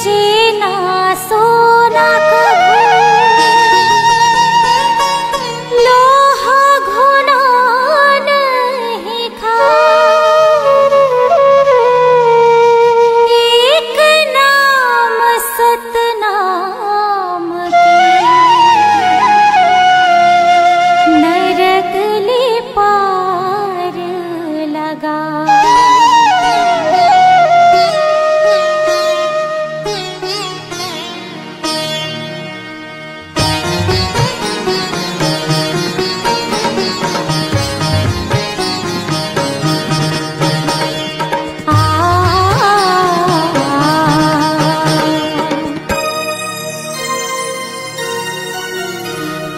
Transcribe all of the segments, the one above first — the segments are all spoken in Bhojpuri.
चेना सोना लोहा घुना नहीं खा एक नाम सतनाम नरक ले पार लगा।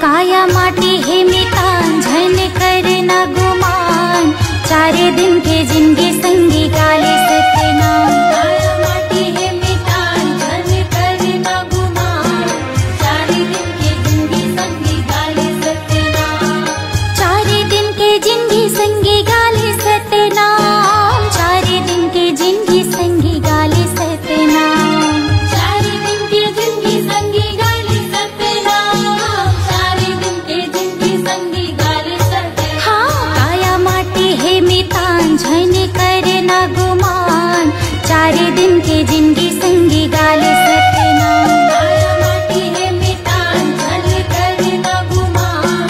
काया माटी है मितान झन कर न गुमान चारे दिन के जिंदगी संगी गाले सतनाम। काया माटी है मितान झन कर न गुमान चारे दिन के जिंदगी संगी गाले सतनाम। चारे दिन के जिंदगी संगी गाले सतनाम। चारे दिन के जिंदगी संगी गाले सतनाम। चारे दिन के जिंदगी संगी गाले सतनाम। चारे दिन के जिंदगी संगी गाले सतनाम। हाँ काया माटी है मितान झन कर न गुमान चारे दिन के जिंदगी संगी गाले सतनाम। काया माटी है मितान झन कर न गुमान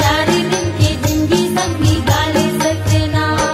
चारे दिन के जिंदगी संगी गाले सतनाम।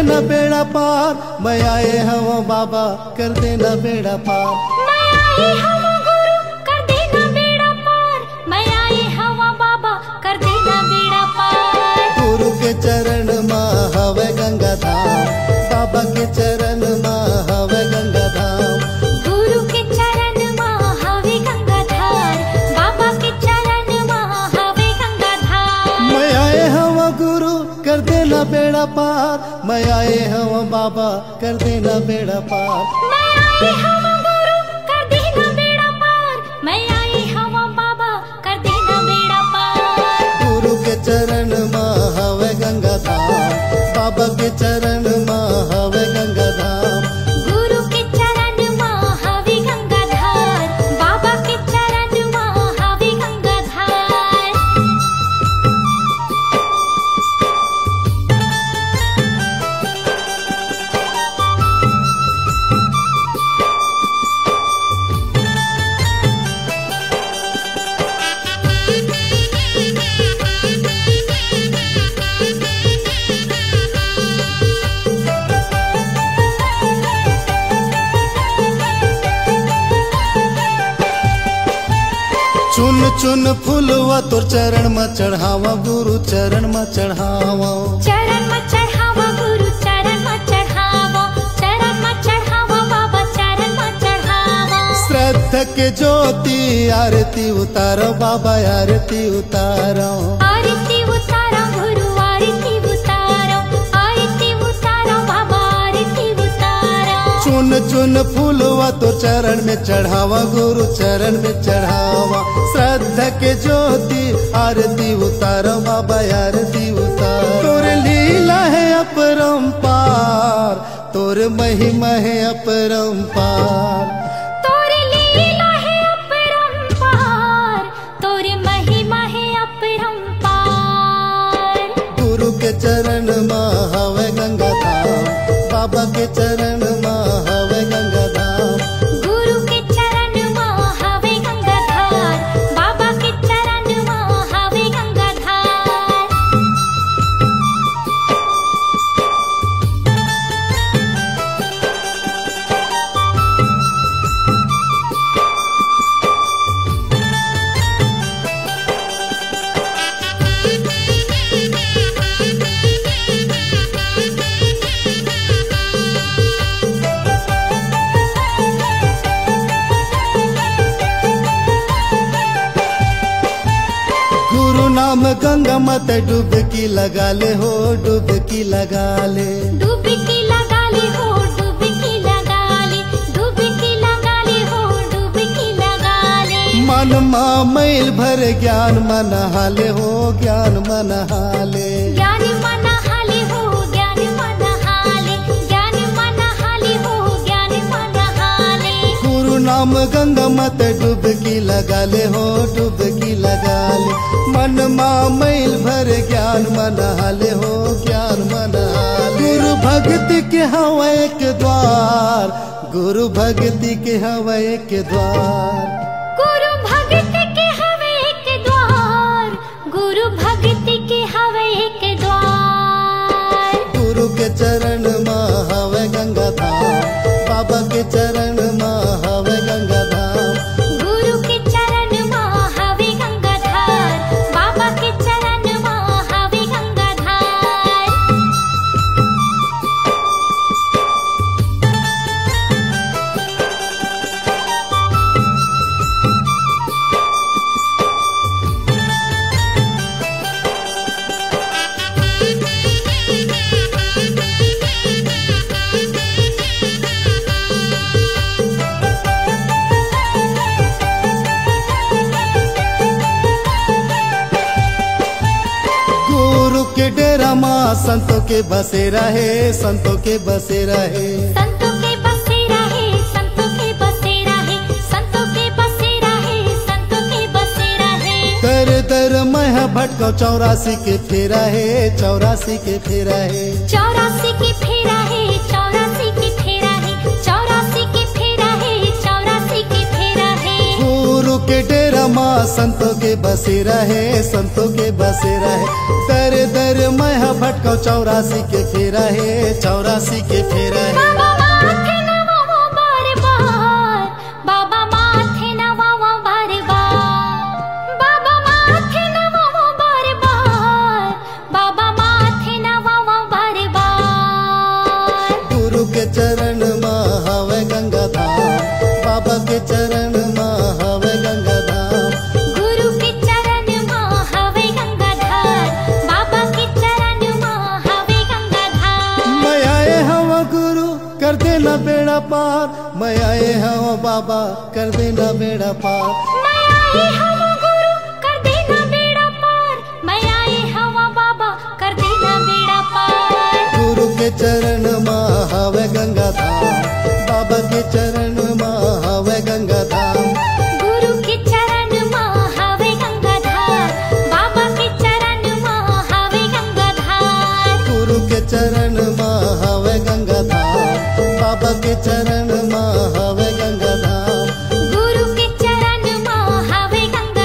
देना बेड़ा पार, मैं आए हवा बाबा कर देना बेड़ा पार। मैं आए हवा गुरु कर देना बेड़ा पार, मैं आए हवा बाबा कर देना बेड़ा पार। गुरु के चरण माँ हवे गंगा धाम, बाबा के चरण माँ हवे गंगा धाम। गुरु के चरण माँ हवे गंगा धार, बाबा के चरण माँ हवे गंगा धार। मैं आए हवा गुरु कर देना बेड़ा पार, मैं आए हवा बाबा कर देना बेड़ा पार। मैं आए हवा गुरु कर देना बेड़ा पार, मैं आए हवा बाबा कर देना बेड़ा पार। गुरु के चरण माँ हवे गंगा धाम, बाबा के चरण माँ हवे गंगा धाम। गुरु के चरण माँ हवे गंगा धार, बाबा के चरण माँ हवे गंगा धार। चुन चुन फूलवा तोर चरण में चढ़ावा, गुरु चरण में चढ़ावा। चरण में चढ़ावा गुरु चरण में चढ़ावा, चरण में चढ़ावा बाबा चरण में चढ़ावा। श्रद्धा के ज्योति आरती उतारो बाबा आरती उतारो। आरती उतारो गुरु आरती उतारो, आरती उतारो बाबा आरती उतारो। चुन चुन फूलवा तो चरण में चढ़ावा, गुरु चरण में चढ़ावा। श्रद्धा के ज्योति आरती उतारो बाबा आरती उतारो। तोर लीला है अपरंपार, तोर महिमा है अपरंपार। तोर लीला है अपरंपार, तोर महिमा है अपरंपार। गुरु के चरण माँ हवे गंगा धाम, बाबा के चरण माँ हवे गंगा धाम। गुरु के चरण माँ हवे गंगा धार, बाबा के चरण माँ हवे गंगा धार। गुरु नाम गंगा मत डुबकी लगा ले हो, डुबकी लगा ले। डुबकी लगा ले हो, डुबकी लगा ले, डुबकी लगा ले हो, डुबकी लगा ले। मन माँ मैल भर ज्ञान मन हाले हो, ज्ञान मन हाले। ज्ञान मन हाले हो, ज्ञान मन हाले, ज्ञान मन हाले हो, ज्ञान मन हाले। गुरु नाम गंगा मत डुबकी लगा ले हो, डुबकी लगा ले। मन माँ मैल भर ज्ञान मन हाले हो, ज्ञान मन हाले। गुरु भक्ति के हवा एक द्वार, गुरु भक्ति के हवा एक द्वार। गुरु भक्ति के हवे एक द्वार, गुरु भक्ति के हवे एक द्वार। गुरु के चरण माँ हवे गंगा धाम, बाबा के चरण माँ हवे गंगा धाम। गुरु के चरण माँ हवे गंगा धार, बाबा के चरण माँ हवे गंगा धार। के डेरा माँ संतों के बसेरा है, संतों के बसेरा है। संतों के बसेरा है, संतों के बसेरा है, संतों के बसेरा है, संतों के बसेरा है। दर दर मैं भटको 84 के फेरा है, 84 के फेरा है। 84 के फेरा है, 84 के फेरा है, 84 के फेरा है, 84 के फेरा है। गुरु के डेरा माँ संतों के बसेरा है, संतों के बसेरा है। दर दर मैं भटकाऊ 84 के फेरा है, 84 के फेरा है। बाबा माथे नवाओ बार बार, बाबा माथे नवाओ बार बार, बाबा माथे नवाओ बार बार, बाबा माथे नवाओ बार बार। गुरु के चरण में हवे गंगा धाम, बाबा के चरण में हवे गंगा धाम। गुरु के चरण में हवे गंगा धाम, बाबा के चरण में हवे गंगा धाम। मैं आए हवा गुरु कर देना बेड़ा पार, मैं आए हवा बाबा कर देना बेड़ा पार। मैं आई हवा गुरु कर देना बेड़ा पार, मैं आई हवा बाबा कर देना बेड़ा पार। गुरु के चरण में हवे गंगा धाम, बाबा के चरण में हवे गंगा धाम। गुरु के चरण में हवे गंगा धाम, बाबा के चरण में हवे गंगा धाम। गुरु के चरण में हवे गंगा धाम, बाबा के चरण में हवे गंगा धाम। गुरु के चरण में हवे गंगा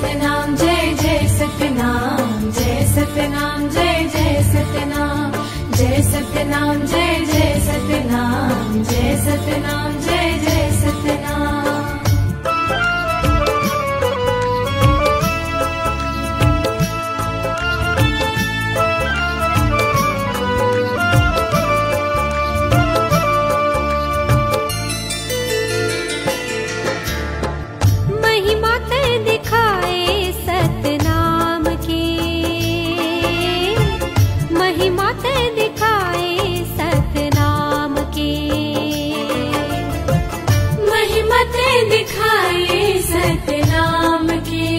सतनाम जय जय सतनाम, जय सतनाम जय जय सतनाम, जय सतनाम जय जय सतनाम, जय सतनाम जय जय सतनाम। महिमा ते दिखाए सतनाम की, महिमा ते दिखाए सतनाम की, महिमा ते दिखाए सतनाम की,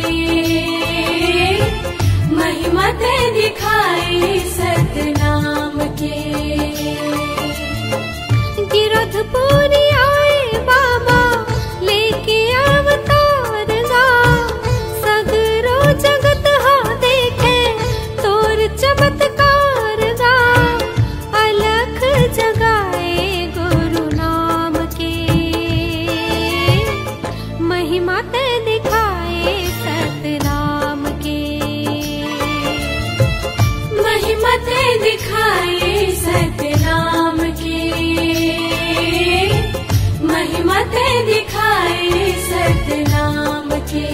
महिमा ते दिखाए सतनाम की। गिरधपुरी आए बाबा लेके अवतार गा, सगरो जगत हा देखे तोर चमत्कार गा, अलख जगाए गुरु नाम के, महिमा ते दिखाए सतनाम के, महिमा ते दिखाए सतनाम की, महिमा ते दिखाए सतनाम की।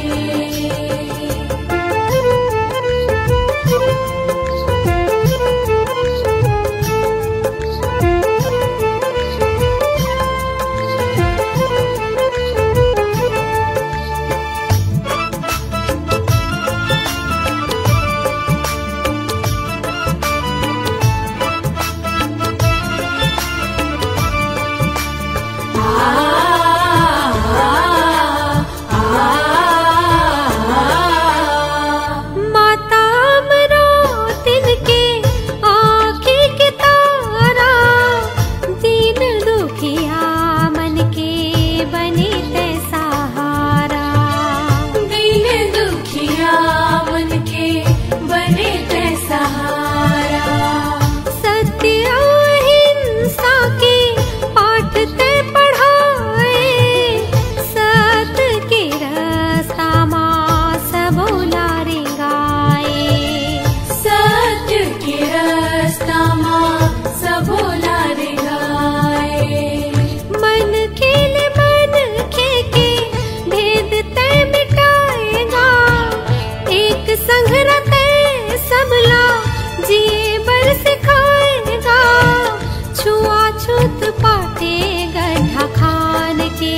माता अमरोतिन के आँखी के तारा, दीन दुखिया मन के बने ते सहारा, दीन दुखिया मन के बने ते सहारा, सत्य अहिंसा के पाठ ते पढ़ाए, सत के रास्ता माँ सबोला रे गाए, सत्य के रास्ता माँ सबोला रे गाए। मन खेले मन के भेद ते मिटाएगा, एक संग रहते सबला जिए बर सिखाएगा, छुआछूत पाटे गड्ढा खान के,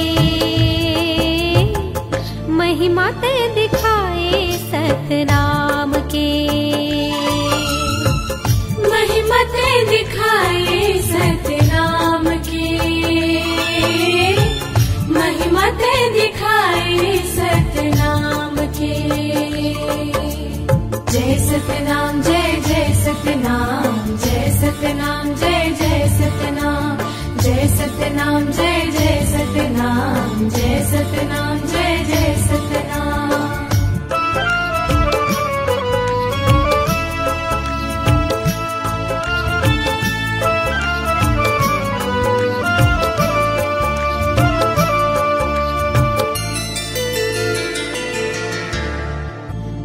महिमा ते दिखाए सतनाम के, महिमा ते दिखाए सतनाम की, महिमा ते दिखाए सतनाम की। जय सतनाम जय जय सतनाम, जय सतनाम जय जय सतनाम, जय सतनाम जय जय सतनाम, जय सतनाम जय जय सतनाम।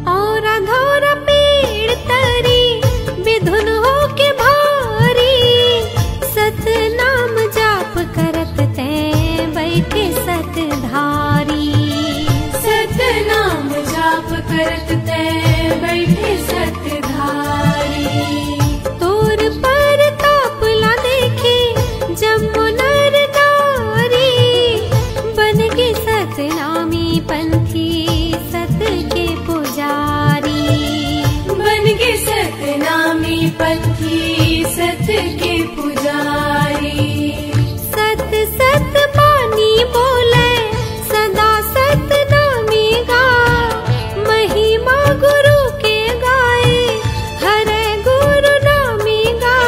और अधोरा पेड़ तरी विधुन हो के भारी, सतनाम जाप करत ते बैठे सतधारी, सतनाम जाप करत ते बैठे सतधारी, तोर पर तापला देखे जम्मू नर नारी, बन के सतनामी पंथी सत के पुजारी, बन के सतनामी पंथी सत के पुजारी, सत सत पानी बोले सदा सतनामी गा, महिमा गुरु के गाए हरे गुरु नामी गा,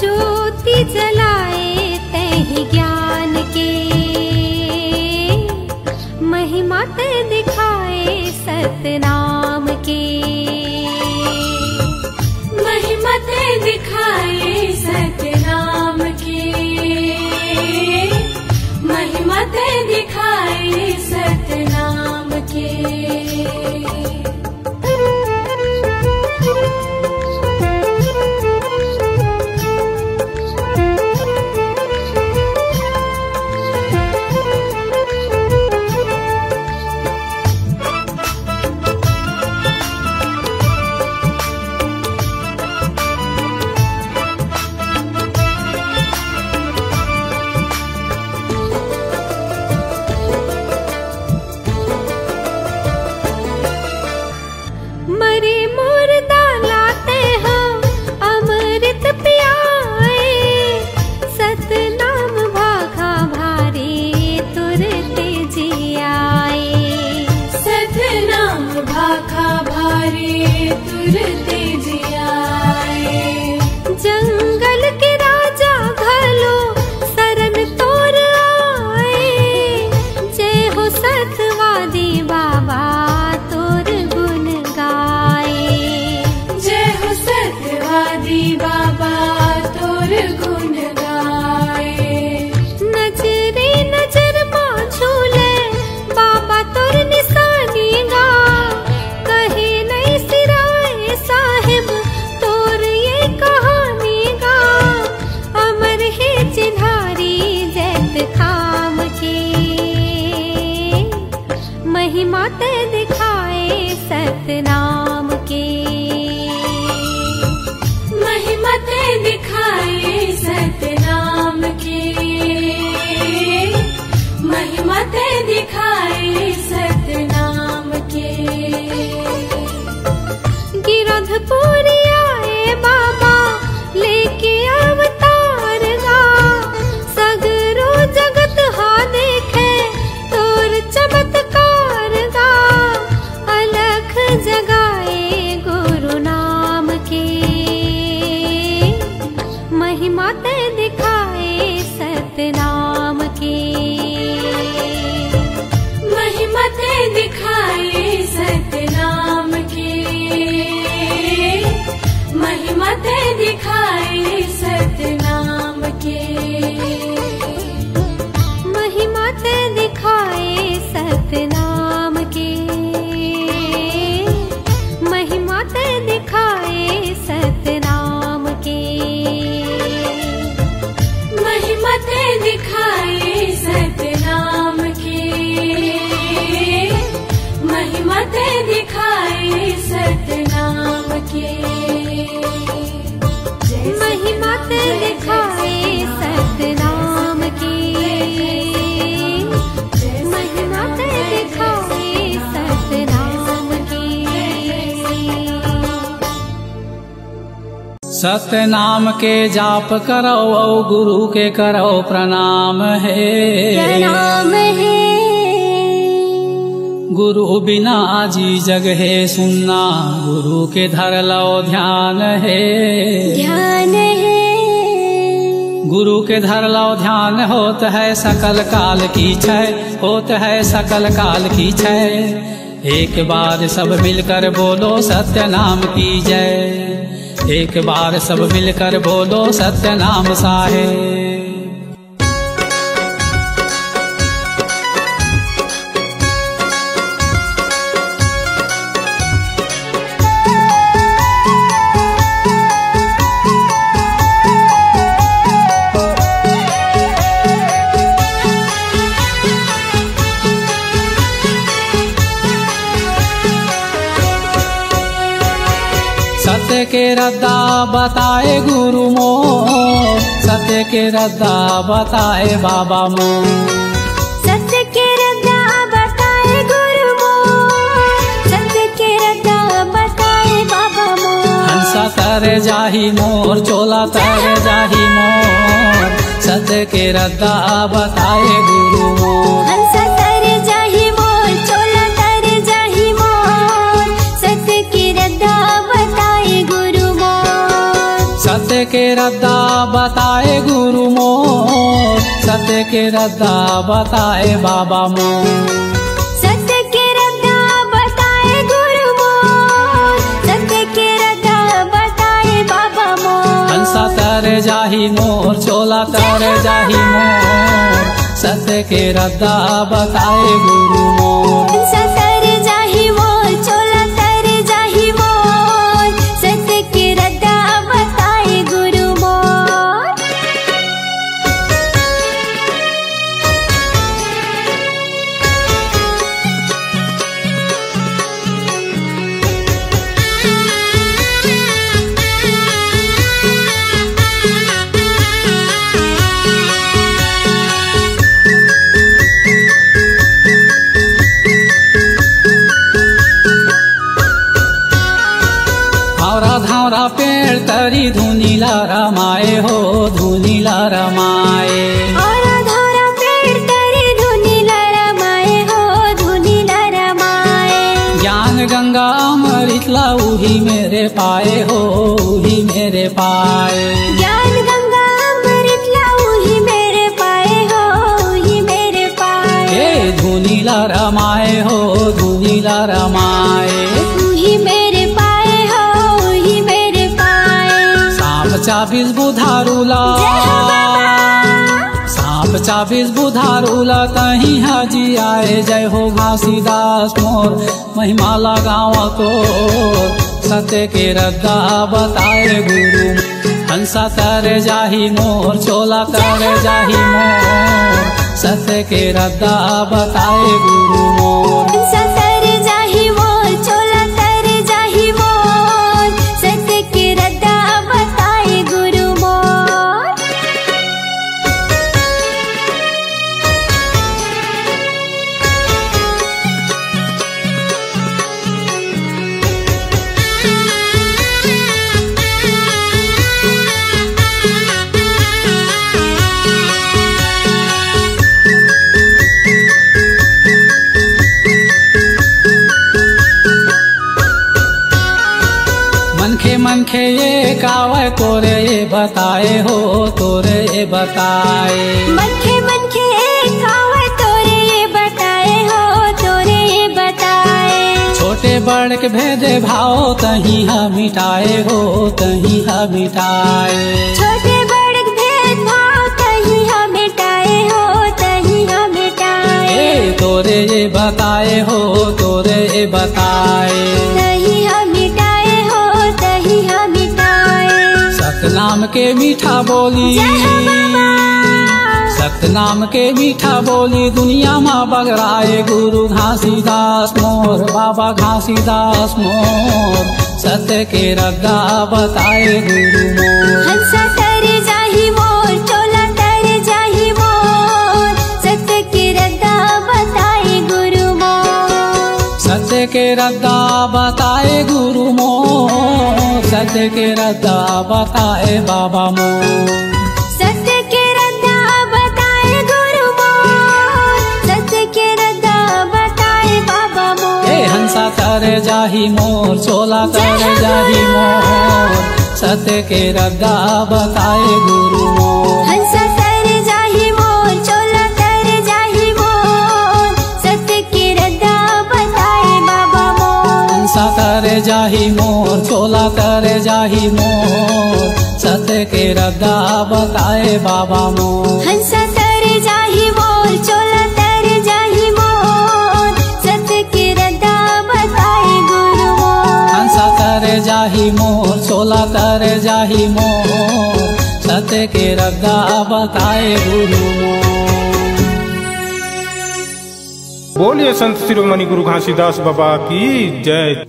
ज्योति जलाए तहि ज्ञान के, महिमा ते दिखाए सतनाम के, महिमा ते दिखाए सतनाम की, महिमा ते दिखाए सतनाम के। मरे मुर्दा लाते हो अमृत पियाए, सतनाम भाखा भारी तुरते जियाए। सतनाम भाखा भारी तुरते जियाए। जंगल के राजा घलो शरण तोर आए, जय हो सतवादी बाबा तोर गुण गाए। जय हो सत्यवादी बाबा तोर गुण गाए। नजरे नजर मां झूले बाबा तोर निशानी गा, कहे नहीं सिराए साहिब तोर ये कहानी गा। अमर है चिन्हारी जैत खाम के, महिमा ते दिखाए सतनाम के। महिमा ते दिखाए सतनाम के। महिमा ते दिखाए सतनाम के। गिरधपुरी आए बाबा लेके अवतार गा, सगरो जगत हा देखे तोर चमत्कार गा। अलख जगाए गुरु नाम के, महिमा ते दिखाए सतनाम के। महिमा ते दिखाए सतनाम के। महिमा ते दिखाए सतनाम के। महिमा ते दिखाए सतनाम के। महिमा ते दिखाए सतनाम के। महिमा ते दिखाए सतनाम के। महिमा ते दिखाए सतनाम के। महिमा ते दिखाए सतनाम के। महिमा ते दिखाए सतनाम के। सतनाम के जाप करो औ गुरु के करो प्रणाम है। प्रणाम है। गुरु बिना जी जग है सुनना, गुरु के धर लो ध्यान है। ध्यान है। गुरु के धर लो ध्यान होत है सकल काल की छय, होत है सकल काल की छय। एक बार सब मिलकर बोलो सत्य नाम की जय। एक बार सब मिलकर बोलो सत्य नाम साहेब। सत्य के रद्दा बताए गुरु मोर, सत्य के रद्दा बताए बाबा मोर। सत्य के रद्दा बताए गुरु मोर, सत्य के रद्दा बताए बाबा मोर। हंसा तर जाही मोर, चोला तर जाही मोर, सत्य के रद्दा बताए गुरु मोर। हंसा तर जाही मोर, चोला तर जाही मोर, सत्य के रद्दा बताए गुरु मोर। सत्य के रद्दा बताए गुरु मोर, सत्य के रद्दा बताए बाबा मोर। सत्य के रद्दा बताए गुरु मोर, सत्य के रद्दा बताए बाबा मोर। हंसा तर जाही मोर, चोला तर जाही मोर, सत्य के रद्दा बताए गुरु मोर। हंसा तर धारा पेड़ तरी धुनीला रमाए हो धुनीला रमाए। और धारा पेड़ तरी धुनीला रमाए हो धुनीला रमाए। ज्ञान गंगा अमृतला उही मेरे पाए हो उही मेरे पाए। ज्ञान गंगा अमृतला उही मेरे पाए हो उही मेरे पाए। धुनीला रमाए हो धुनीला रमाए। उही मेरे पाए हो उही मेरे पाए। सांप 24 बुधारूला सांप 24 बुधारूला तही हाजी आए। जय हो घासीदास मोर महिमा लगावा तो सत्य के रद्दा बताए गुरु। हंसा तर जाही मोर चोला तर जाही मोर सत्य के रद्दा बताए गुरु मोर। हंसा तर जाही मोर चोला तर जाही मोर सत्य के रद्दा बताए गुरु मोर। मनखे ये कावे तोरे ये बताए हो तोरे ये बताए। मनखे मनखे कावे तोरे ये बताए हो तोरे ये बताए। छोटे बड़ के भेदे भाव तही हम मिटाए हो तही हम मिटाए। छोटे बड़ के भेद भाव तही हम मिटाए हो तही हम मिटाए। तोरे ये बताए हो तोरे ये बताए। तही हम मिटाए हो तही हम मिटाए। सतनाम के मीठा बोली सतनाम के मीठा बोली दुनिया माँ बगराए। गुरु घासीदास मोर बाबा घासीदास मोर सत्य के रद्दा बताए गुरु मोर। हंसा तर जाही मोर चोला तर जाही मोर सत्य के रद्दा बताए गुरु मोर। सत्य के रद्दा बताए गुरु मोर सत्य के रद्दा बताए बाबा मोर। सत्य के रद्दा बताए गुरु मोर सत्य के रद्दा बताए बाबा मोर। हंसा तर जाही मोर चोला तर जाही मोर सत्य के रद्दा बताए गुरु मोर। हंसा तर जाही मोर चोला तर जाही मोर सत्य के रद्दा बताए बाबा मोर। हंसा तर जाही मोर चोला तर जाही मोर सत्य के रद्दा बताए बाबा मोर। हंसा तर जाही मोर चोला तर जाही मोर सत्य के रद्दा बताए गुरु मोर। हंसा तर जाही मोर चोला तर जाही मोर सत्य के रद्दा बताए गुरु मोर। बोलिए संत शिरोमणि गुरु घासीदास बाबा की जय।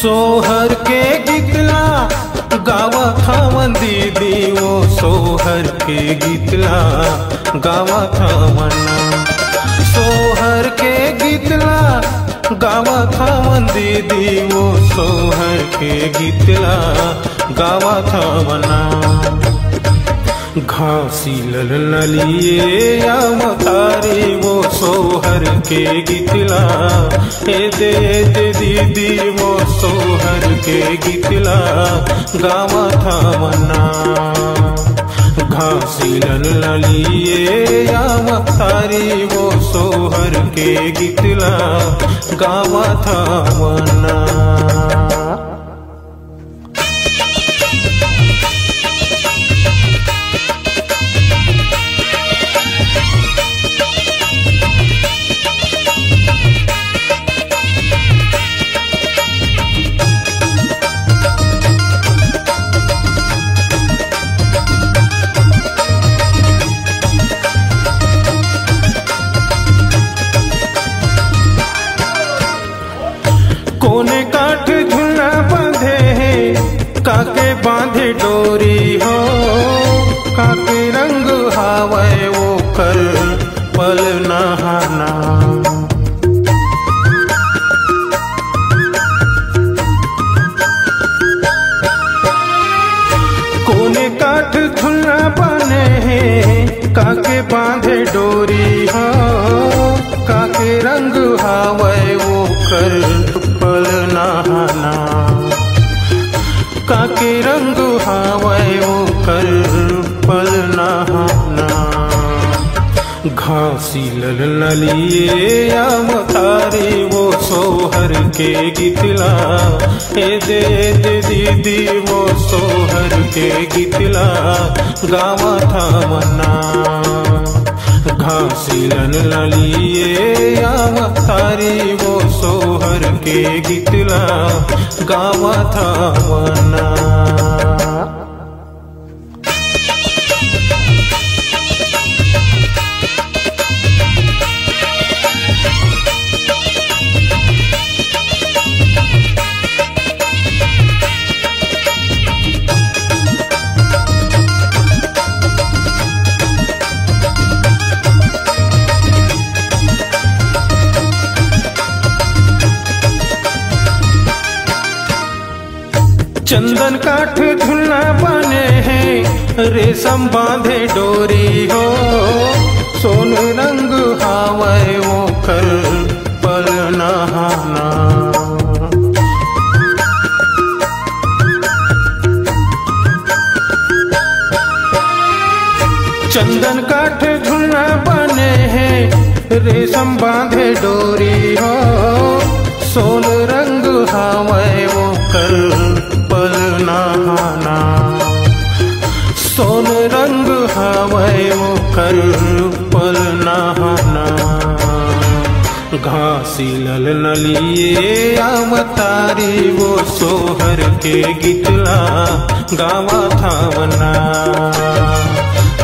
सोहर के गीतला गावा थावन दीदी वो सोहर के गीतला गावा थावना। सोहर के गीतला गावा थावन दीदी वो सोहर के गीतला गावा थावना। घासी ललिए या मतारी वो सोहर के गीतला दे दीदी वो सोहर के गीतला गावा थावना। घासी ललिए या मतारी वो सोहर के गीतला गावा थावना। कोने काठ झूला बांधे है, काके बांधे डोरी हो, काके रंग हावे वो कर पल नहाना। कोने काठ झूला बने हैं, काके बांधे डोरी हो, काके रंग हावे वो कर पल नहाना। काके रंग हावे वो कर पल नहाना। घासी ललिए अवतारी वो सोहर के गितला, ए दे दीदी वो सोहर के गितला गावा था मना। घासी ललिए अवतारी वो सोहर के गितला गावा था मना। चंदन काठ झूला बने हैं, रेशम बांधे डोरी हो, सोन रंग हावे वो कर पल नहाना। चंदन काठ झूला बने हैं, रेशम बांधे डोरी हो, सोन रंग हावे वो कर पल नहाना। सोन रंग हावे वो कर पल नहाना। घासी ललिए अवतारी वो सोहर के गितला गावा था वना।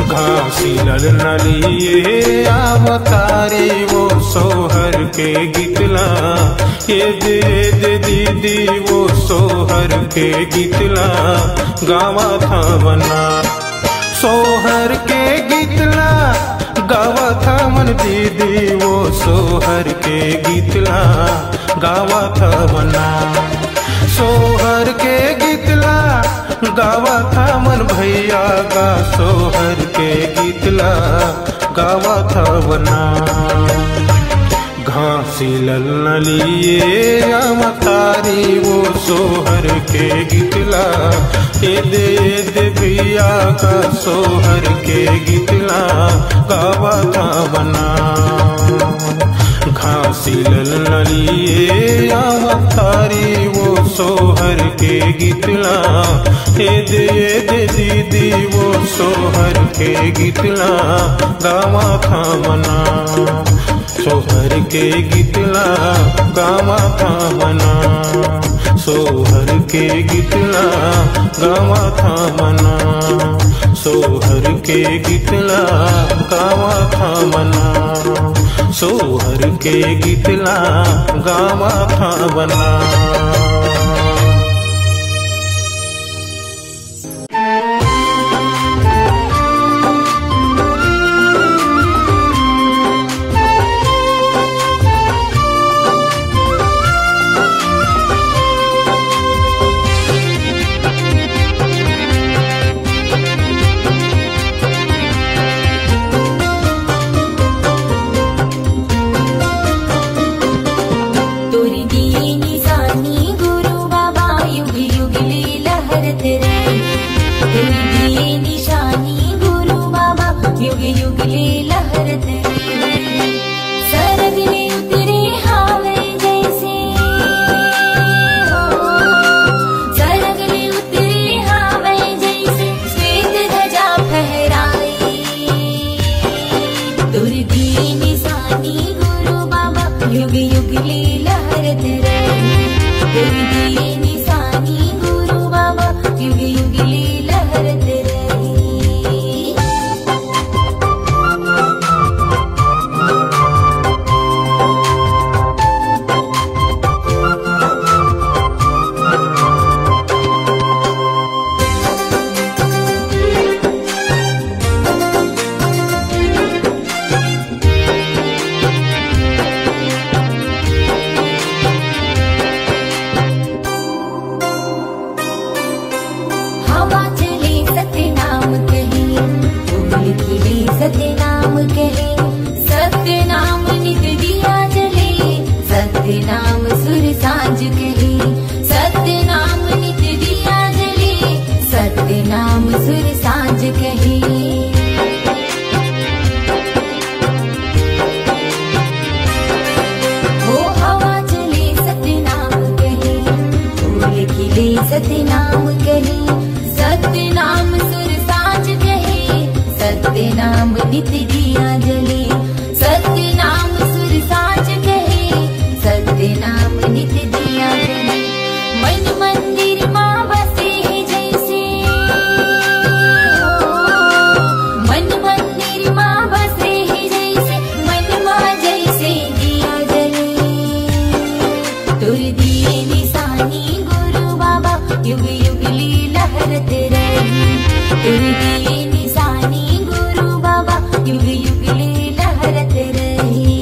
घासी ललिए अवतारी वो सोहर के गितला, ये दे दीदी वो सोहर के गितला गावा था वना। सोहर के गितला गावा था मन दीदी वो सोहर के गितला गावा था वना। सोहर के गितला गावा था मन भैया गा सोहर के गितला गावा था वना। घासी ललिए अवतारी वो सोहर के गितला, ए दे भैया का सोहर के गितला गावा था वना। घासी ललिए अवतारी वो सोहर के गितला, ए दे दीदी वो सोहर के गितला गावा था वना। सोहर के गितला गावा था वना। सोहर के गितला गावा था वना। सोहर के गितला गावा था वना। सोहर के गितला गावा था वना। तोरी दी निशानी बोले सतनाम कहे, सतनाम सुर साज कहे, सतनाम नित दिया जले, सतनाम सुर साज कहे, सतनाम नित दिया जले। मन मंदिर माँ बसे है जैसे, मन मंदिर माँ बसे है जैसे, मन माँ जैसे दिया जले। तुर दिए निशानी गुरु बाबा युग युग लीला लहरत रही, तुर दिए निशानी गुरु बाबा युग युग लीला लहरत रही।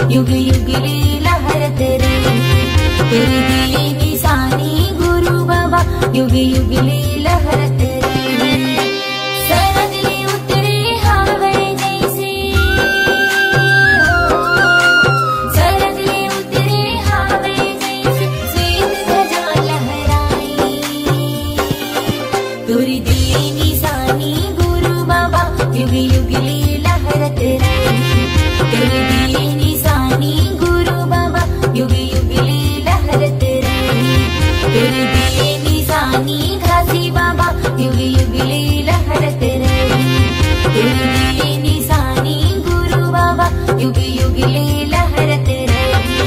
युग युग लीला लहरत रही, तुर दिए निशानी गुरु बाबा युग युग लीला लहरत रही। शरद ले उतरे हावे जैसे, शरद ले उतरे हावे जैसे, श्वेत ध्वजा लहराई। तुर दिए निशानी गुरु बाबा युग युग लीला लहरत रही, तुर दिए निशानी गुरु बाबा युग युग लीला लहरत रही। तुर दिए निशानी घासी बाबा युग युग लीला लहरत रही, तुर दिए निशानी गुरु बाबा युग युग लीला लहरत रही।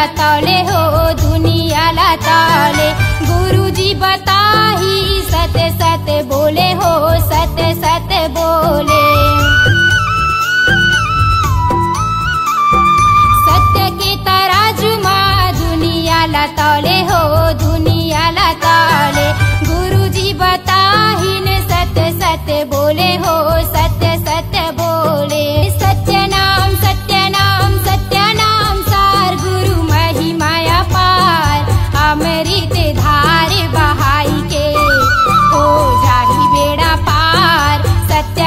ला तौले हो दुनिया ला तौले। गुरुजी बताही सत्य सत्य बोले हो सत्य सत्य बोले। सत्य के तराजू माँ दुनिया ला तौले हो दुनिया ला तौले। गुरुजी बताही ने सत्य सत्य बोले हो सत्य सत्य बोले। सत्य नाम सार गुरु महिमाया पार। अमृत धार बहाई के हो जाही बेड़ा पार। सत्य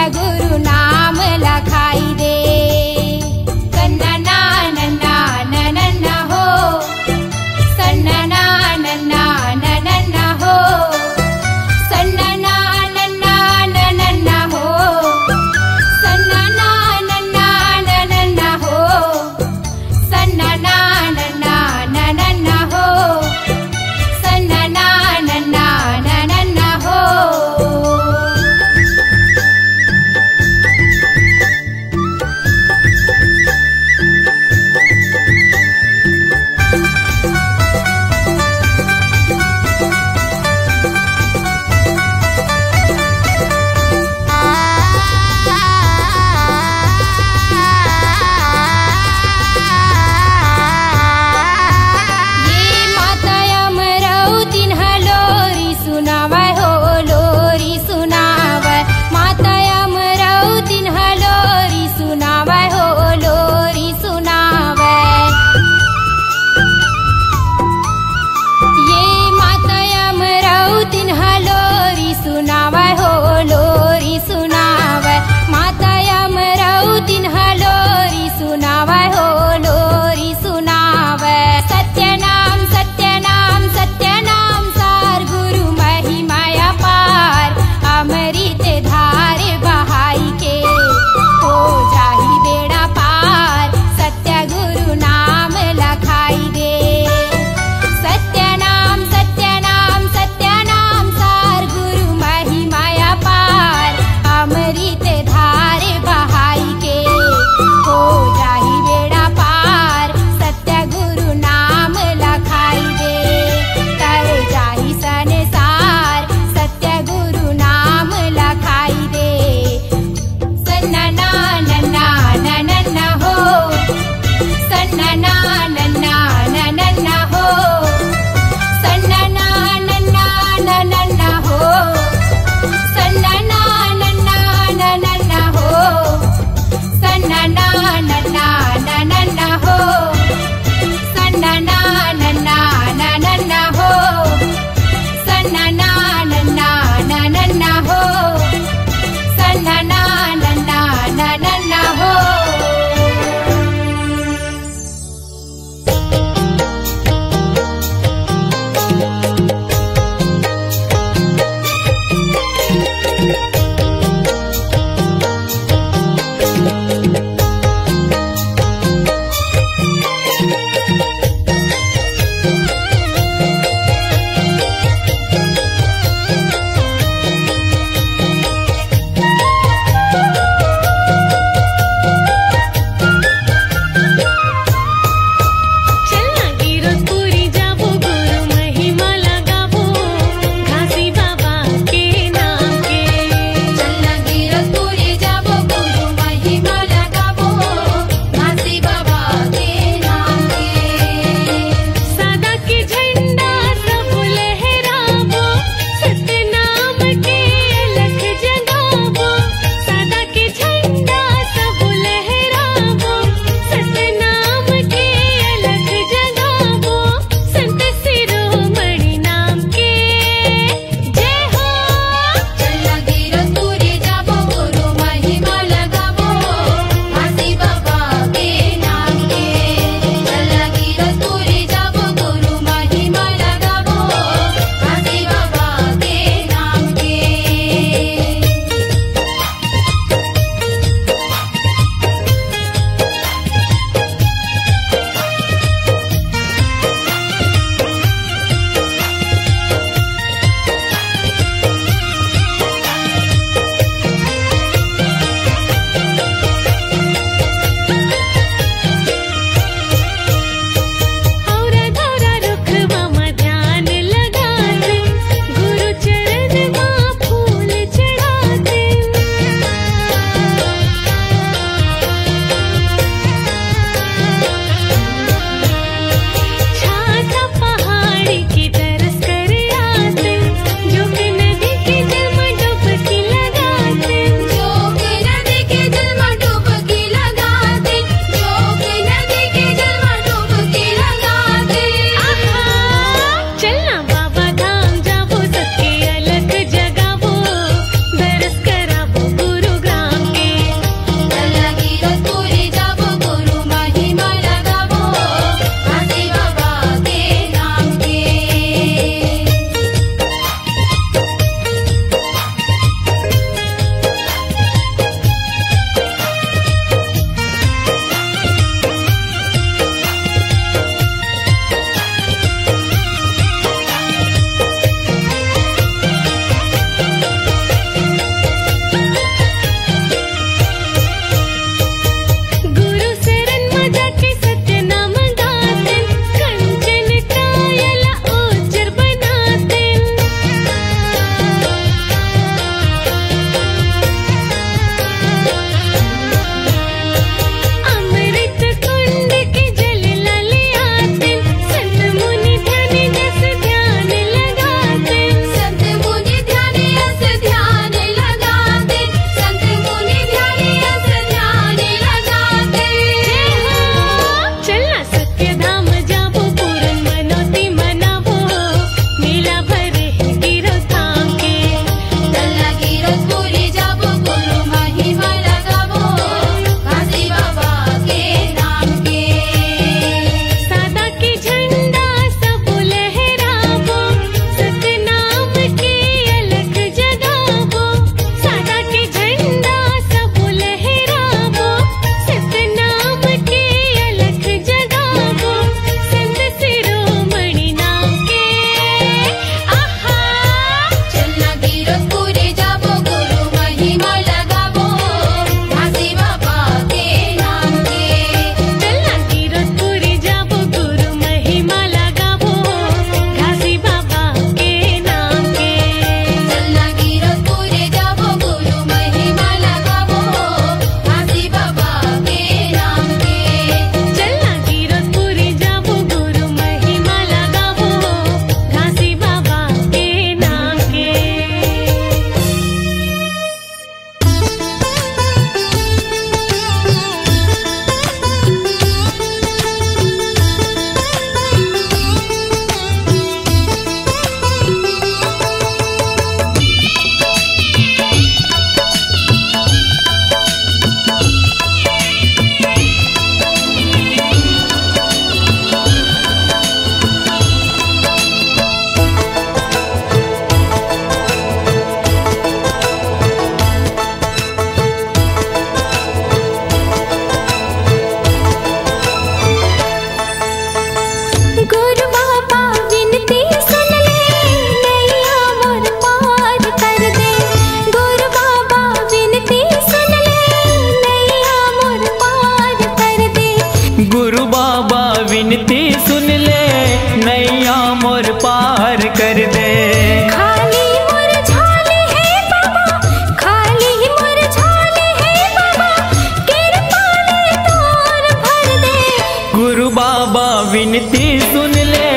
विनती सुन ले,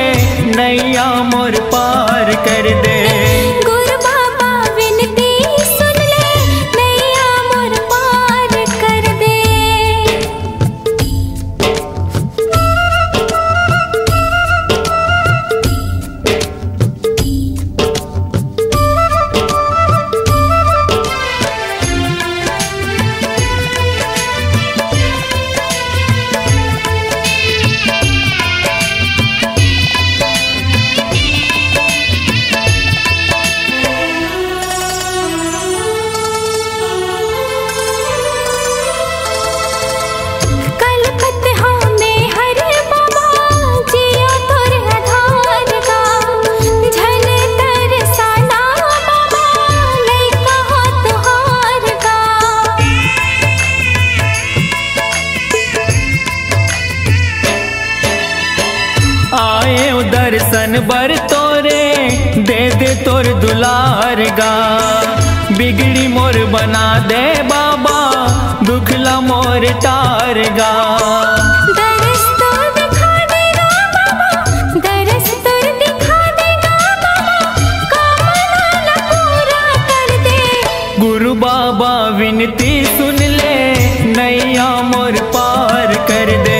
नैया मोर पार कर दे। गुरु बाबा विनती सुन ले, नैया मोर पार कर दे। दर्शन बर तोरे दे दे तोर दुलार गा, बिगड़ी मोर बना दे बाबा, दुखला मोर टार गा। दरस तोर दिखा देगा बाबा, दरस तोर दिखा देगा बाबा, कामना पूरा कर दे। गुरु बाबा विनती सुन ले, नैया मोर पार कर दे।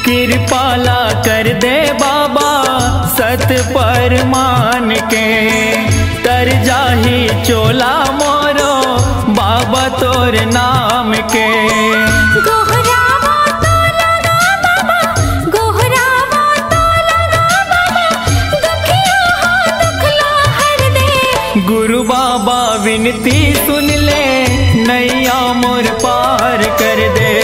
कृपाला कर दे बाबा सत पर मान के, तर जाही चोला मोरो बाबा तोर नाम के। गोहरावा तो लगा बाबा, गोहरावा तो लगा बाबा, दुखिया हो दुखला हर दे। गुरु बाबा विनती सुन ले, नैया मोर पार कर दे।